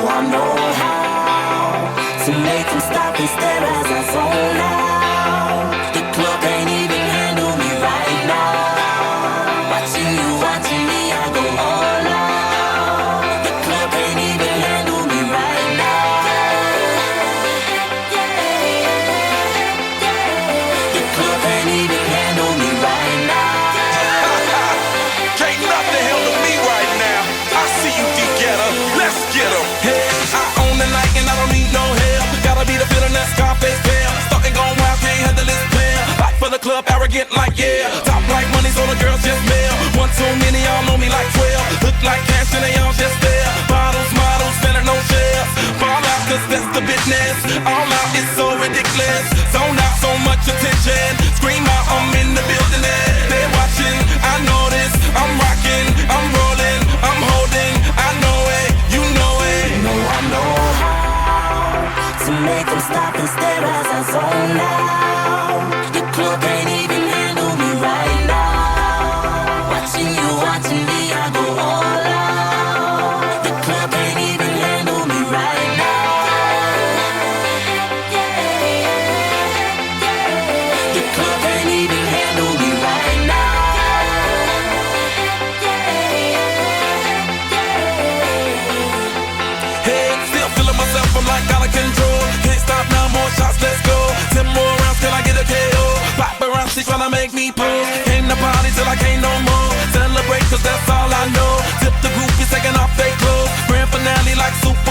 I know how to make them stop and stare as I zone out. The club can't even handle me right now. Watching you, watching me, I go all out. The club can't even handle me right now. The club can't even handle me right now. Can't nothing handle me right now. I see you, D-Getter. Let's get 'em. Hey, I own the night and I don't need no help. Gotta be the feeling that Scarface feel. Starting going wild, can't handle this player. Back for the club, arrogant like yeah. Top like money, so the girls just mail. One too many, y'all know me like 12. Look like cash and they all just there. Bottles, models, spending no shares. Fall out, cause that's the business. All out is so ridiculous. Zone out, so much attention. Scream out, I'm in the building. They're watching, I know this. I'm rocking, I'm rolling, I'm holding. I know it, you know it. I know how to make them stop and stare as I zone out. The club can't even handle me right now. Watching you, watching me, I go all out. The club can't even handle me right now. The club can't even handle me right now. Hey, still feeling myself, I'm like out of control. Can't stop now, more shots, let's go. 10 more rounds, can I get a KO? Paparazzi tryna make me pose. Came to party till I can't no more. Celebrate, cause that's all I know. Tip the groupies taking off their clothes. Grand finale like Super